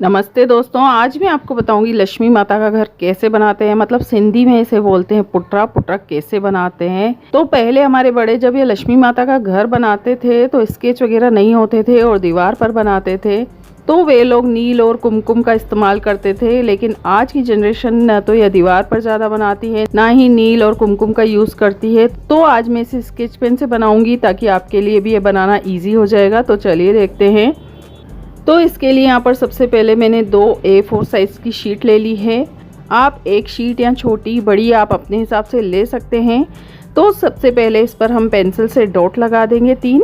नमस्ते दोस्तों, आज मैं आपको बताऊंगी लक्ष्मी माता का घर कैसे बनाते हैं। मतलब सिंधी में इसे बोलते हैं पुटरा। पुटरा कैसे बनाते हैं, तो पहले हमारे बड़े जब ये लक्ष्मी माता का घर बनाते थे तो स्केच वगैरह नहीं होते थे और दीवार पर बनाते थे, तो वे लोग नील और कुमकुम का इस्तेमाल करते थे। लेकिन आज की जनरेशन न तो यह दीवार पर ज़्यादा बनाती है, ना ही नील और कुमकुम का यूज़ करती है। तो आज मैं इसे स्केच पेन से बनाऊंगी ताकि आपके लिए भी ये बनाना ईजी हो जाएगा। तो चलिए देखते हैं। तो इसके लिए यहाँ पर सबसे पहले मैंने 2 A4 साइज़ की शीट ले ली है। आप एक शीट या छोटी बड़ी आप अपने हिसाब से ले सकते हैं। तो सबसे पहले इस पर हम पेंसिल से डॉट लगा देंगे 3,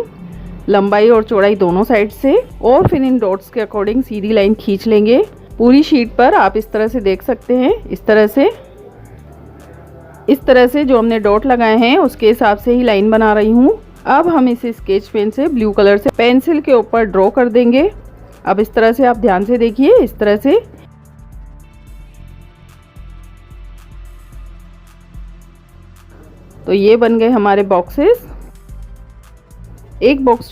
लंबाई और चौड़ाई दोनों साइड से, और फिर इन डॉट्स के अकॉर्डिंग सीधी लाइन खींच लेंगे। पूरी शीट पर आप इस तरह से देख सकते हैं। इस तरह से जो हमने डॉट लगाए हैं उसके हिसाब से ही लाइन बना रही हूँ। अब हम इसे स्केच पेन से ब्लू कलर से पेंसिल के ऊपर ड्रॉ कर देंगे। अब इस तरह से आप ध्यान से देखिए, इस तरह से। तो ये बन गए हमारे बॉक्सेस। एक बॉक्स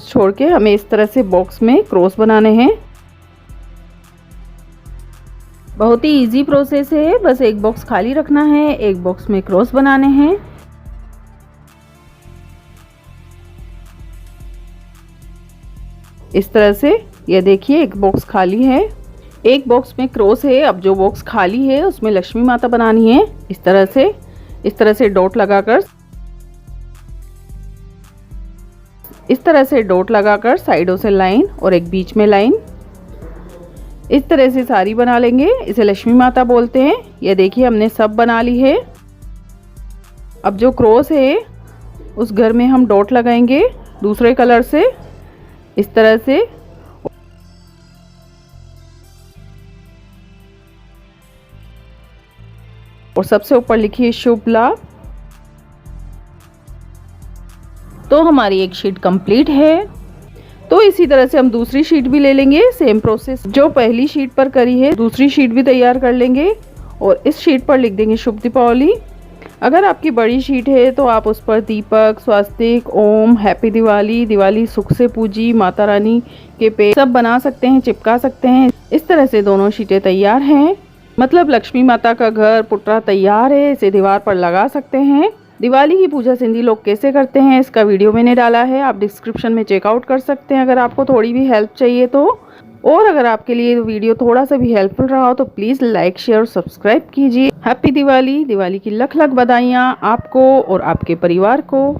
छोड़ के हमें इस तरह से बॉक्स में क्रॉस बनाने हैं। बहुत ही इजी प्रोसेस है, बस एक बॉक्स खाली रखना है, एक बॉक्स में क्रॉस बनाने हैं। इस तरह से ये देखिए, एक बॉक्स खाली है, एक बॉक्स में क्रॉस है। अब जो बॉक्स खाली है उसमें लक्ष्मी माता बनानी है। इस तरह से डॉट लगाकर साइडों से लाइन और एक बीच में लाइन, इस तरह से सारी बना लेंगे। इसे लक्ष्मी माता बोलते हैं। ये देखिए, हमने सब बना ली है। अब जो क्रॉस है उस घर में हम डॉट लगाएंगे दूसरे कलर से, इस तरह से। और सबसे ऊपर लिखिए शुभ लाभ। तो हमारी एक शीट कंप्लीट है। तो इसी तरह से हम दूसरी शीट भी ले लेंगे। सेम प्रोसेस जो पहली शीट पर करी है, दूसरी शीट भी तैयार कर लेंगे और इस शीट पर लिख देंगे शुभ दीपावली। अगर आपकी बड़ी शीट है तो आप उस पर दीपक, स्वास्तिक, ओम, हैप्पी दिवाली, दिवाली सुख से पूजी, माता रानी के पेड़ सब बना सकते हैं, चिपका सकते हैं। इस तरह से दोनों शीटें तैयार हैं। मतलब लक्ष्मी माता का घर पुटरा तैयार है। इसे दीवार पर लगा सकते हैं। दिवाली की पूजा सिंधी लोग कैसे करते हैं इसका वीडियो मैंने डाला है, आप डिस्क्रिप्शन में चेकआउट कर सकते हैं अगर आपको थोड़ी भी हेल्प चाहिए तो। और अगर आपके लिए वीडियो थोड़ा सा भी हेल्पफुल रहा हो तो प्लीज़ लाइक, शेयर और सब्सक्राइब कीजिए। हैप्पी दिवाली। दिवाली की लख लख बधाइयाँ आपको और आपके परिवार को।